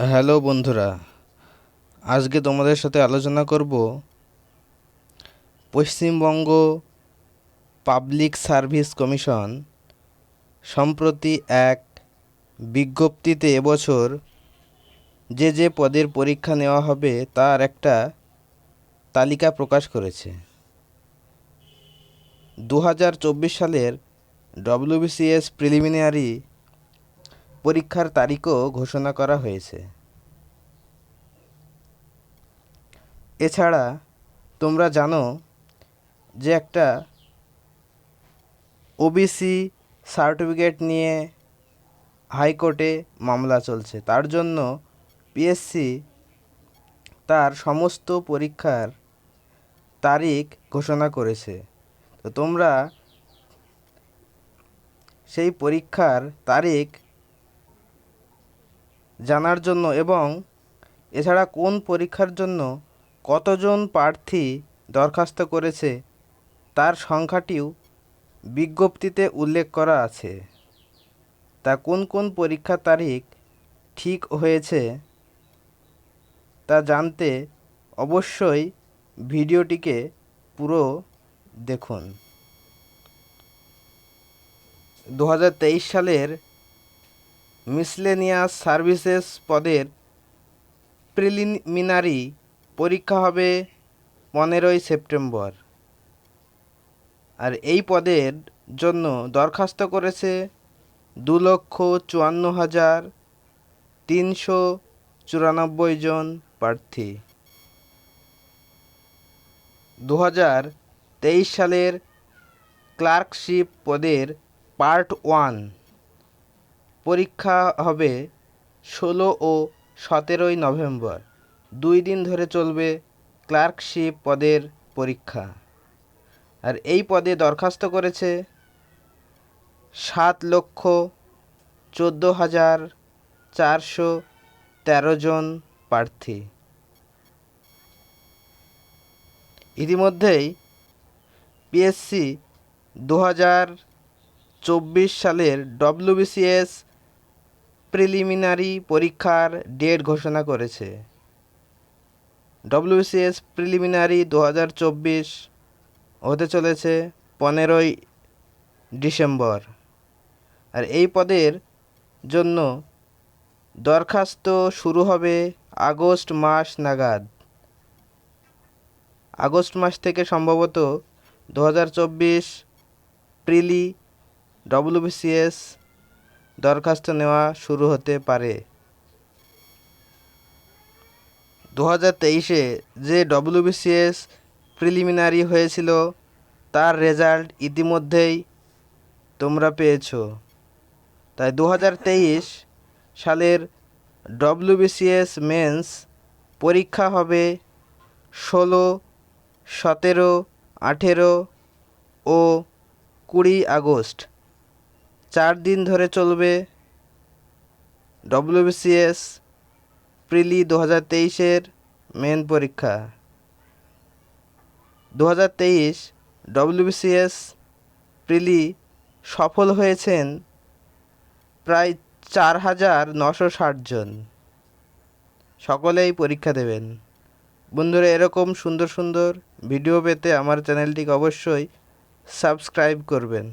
Hello বন্ধুরা, আজকে তোমাদের সাথে আলোচনা করব পশ্চিমবঙ্গ পাবলিক সার্ভিস কমিশন সম্প্রতি এক বিজ্ঞপ্তিতে এবছর যে পদের পরীক্ষা নেওয়া হবে তার একটা তালিকা প্রকাশ করেছে। 2024 সালের ডব্লিউবিসিএস প্রিলিমিনারি পরীক্ষার তারিখও ঘোষণা করা হয়েছে। এছাড়া তোমরা জানো যে একটা ওবিসি সার্টিফিকেট নিয়ে হাইকোর্টে মামলা চলছে, তার জন্য পিএসসি তার সমস্ত পরীক্ষার তারিখ ঘোষণা করেছে। তো তোমরা সেই পরীক্ষার তারিখ জানার জন্য এবং এছাড়া কোন পরীক্ষার জন্য কতজন প্রার্থী দরখাস্ত করেছে তার সংখ্যাটিও বিজ্ঞপ্তিতে উল্লেখ করা আছে। তা কোন কোন পরীক্ষার তারিখ ঠিক হয়েছে তা জানতে অবশ্যই ভিডিওটিকে পুরো দেখুন। 2023 সালের মিসলেনিয়াস সার্ভিসেস পদের প্রিলিমিনারি পরীক্ষা হবে 15ই সেপ্টেম্বর। আর এই পদের জন্য দরখাস্ত করেছে 2,54,394 জন প্রার্থী। 2023 সালের ক্লার্কশিপ পদের পার্ট 1 পরীক্ষা হবে 16 ও 17ই নভেম্বর। 2 দিন ধরে চলবে ক্লার্কশিপ পদের পরীক্ষা। আর এই পদে দরখাস্ত করেছে 7,14,413 জন প্রার্থী। ইতিমধ্যেই পিএসসি 2024 সালের ডব্লিউবিসিএস প্রিলিমিনারি পরীক্ষার ডেট ঘোষণা করেছে। ডব্লিউবিসিএস প্রিলিমিনারি 2024 হতে চলেছে 15ই ডিসেম্বর। আর এই পদের জন্য দরখাস্ত শুরু হবে আগস্ট মাস নাগাদ। আগস্ট মাস থেকে সম্ভবত 2024 প্রিলি ডব্লিউবিসিএস দরখাস্ত নেওয়া শুরু হতে পারে। 2023-এ যে ডব্লিউবিসিএস প্রিলিমিনারি হয়েছিল তার রেজাল্ট ইতিমধ্যেই তোমরা পেয়েছো। তাই 2023 সালের ডব্লিউবিসিএস মেন্স পরীক্ষা হবে 16, 17, 18 ও 20 আগস্ট। 4 দিন ধরে চলবে ডব্লিউবিসিএস প্রিলি 2023-এর মেন পরীক্ষা। 2023 ডব্লিউবিসিএস প্রিলি সফল হয়েছেন প্রায় 4,960 জন। সকলেই পরীক্ষা দেবেন। বন্ধুরা, এরকম সুন্দর সুন্দর ভিডিও পেতে আমার চ্যানেলটিকে অবশ্যই সাবস্ক্রাইব করবেন।